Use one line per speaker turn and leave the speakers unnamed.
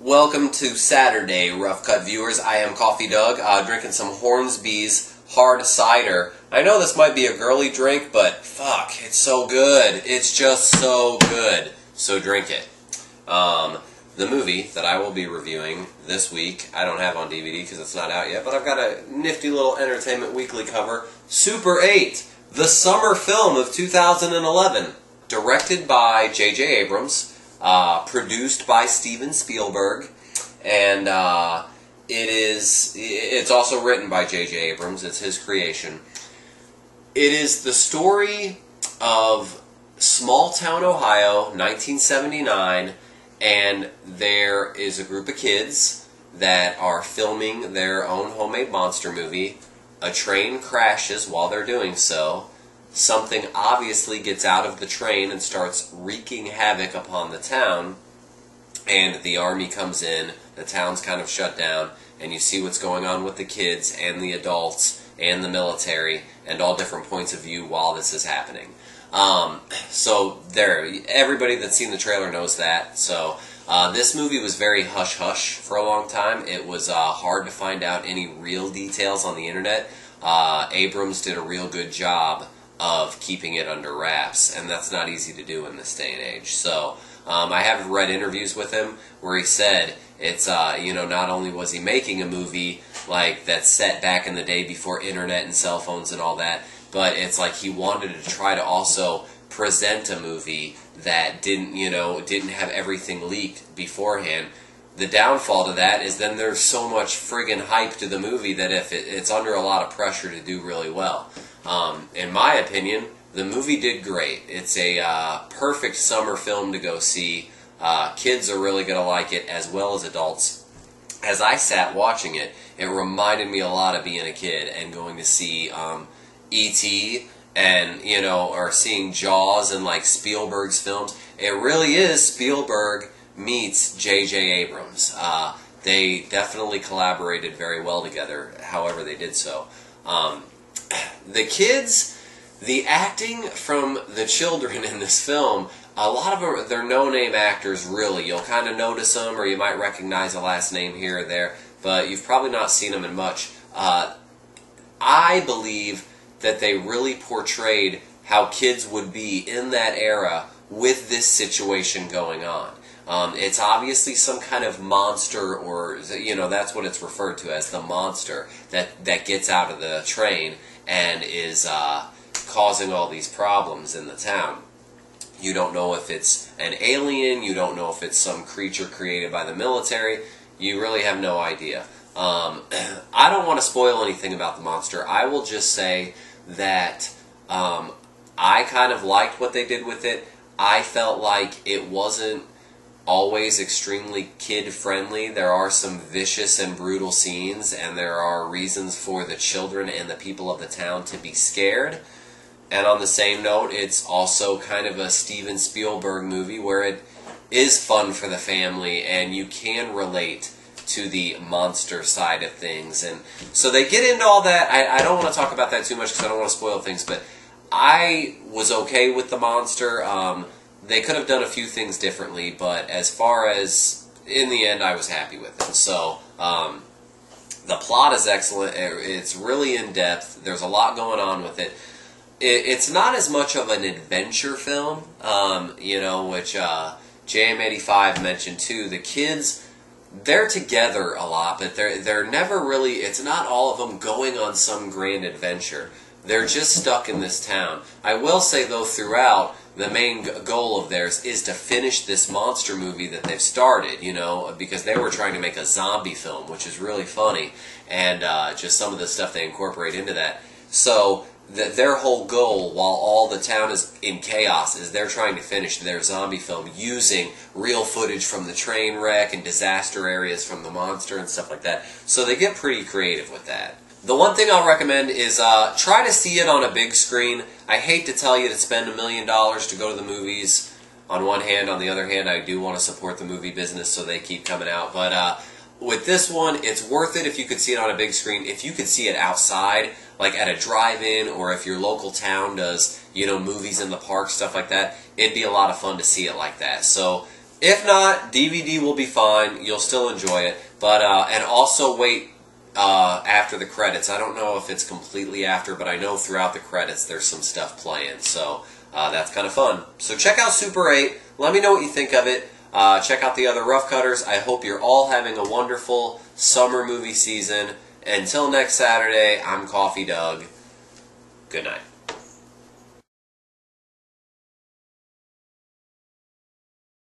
Welcome to Saturday, Rough Cut viewers. I am Coffee Doug, drinking some Hornsby's hard cider. I know this might be a girly drink, but fuck, it's so good. It's just so good. So drink it. The movie that I will be reviewing this week, I don't have on DVD because it's not out yet, but I've got a nifty little Entertainment Weekly cover, Super 8, the summer film of 2011, directed by J.J. Abrams, produced by Steven Spielberg, and it's also written by J.J. Abrams. It's his creation. It is the story of small-town Ohio, 1979, and there is a group of kids that are filming their own homemade monster movie. A train crashes while they're doing so. Something obviously gets out of the train and starts wreaking havoc upon the town, and the army comes in, the town's kind of shut down, and you see what's going on with the kids and the adults and the military and all different points of view while this is happening. So everybody that's seen the trailer knows that. So this movie was very hush-hush for a long time. It was hard to find out any real details on the internet. Abrams did a real good job of keeping it under wraps, and that's not easy to do in this day and age. So I have read interviews with him where he said it's not only was he making a movie like that's set back in the day before internet and cell phones and all that, but it's like he wanted to try to also present a movie that didn't have everything leaked beforehand. The downfall to that is then there's so much friggin' hype to the movie that if it's under a lot of pressure to do really well. In my opinion, the movie did great. It's a perfect summer film to go see. Kids are really going to like it, as well as adults. As I sat watching it, it reminded me a lot of being a kid and going to see E.T. and, or seeing Jaws and like Spielberg's films. It really is Spielberg meets J.J. Abrams. They definitely collaborated very well together, however they did so. The kids, the acting from the children in this film, a lot of them, they're no-name actors, really. You'll kind of notice them, or you might recognize a last name here or there, but you've probably not seen them in much. I believe that they really portrayed how kids would be in that era with this situation going on. It's obviously some kind of monster, or, that's what it's referred to as, the monster that gets out of the train and is causing all these problems in the town. You don't know if it's an alien, you don't know if it's some creature created by the military, you really have no idea. I don't want to spoil anything about the monster. I will just say that I kind of liked what they did with it. I felt like it wasn't always extremely kid-friendly. There are some vicious and brutal scenes, and there are reasons for the children and the people of the town to be scared. And on the same note, it's also kind of a Steven Spielberg movie where it is fun for the family, and you can relate to the monster side of things. And so they get into all that. I don't want to talk about that too much because I don't want to spoil things, but I was okay with the monster. They could have done a few things differently, but as far as, in the end, I was happy with it. So, the plot is excellent. It's really in-depth. There's a lot going on with it. It's not as much of an adventure film, which JM85 mentioned too. The kids, they're together a lot, but they're never really, it's not all of them going on some grand adventure. They're just stuck in this town. I will say, though, throughout, the main goal of theirs is to finish this monster movie that they've started, because they were trying to make a zombie film, which is really funny, and just some of the stuff they incorporate into that. So their whole goal, while all the town is in chaos, is they're trying to finish their zombie film using real footage from the train wreck and disaster areas from the monster and stuff like that. So they get pretty creative with that. The one thing I'll recommend is try to see it on a big screen. I hate to tell you to spend $1 million to go to the movies. On one hand, on the other hand, I do want to support the movie business so they keep coming out. But with this one, it's worth it if you could see it on a big screen. If you could see it outside, like at a drive-in, or if your local town does, movies in the park, stuff like that, it'd be a lot of fun to see it like that. So If not, DVD will be fine. You'll still enjoy it. But and also wait after the credits. I don't know if it's completely after, but I know throughout the credits there's some stuff playing. So that's kind of fun. So check out Super 8. Let me know what you think of it. Check out the other Rough Cutters. I hope you're all having a wonderful summer movie season. Until next Saturday, I'm Coffee Doug. Good night.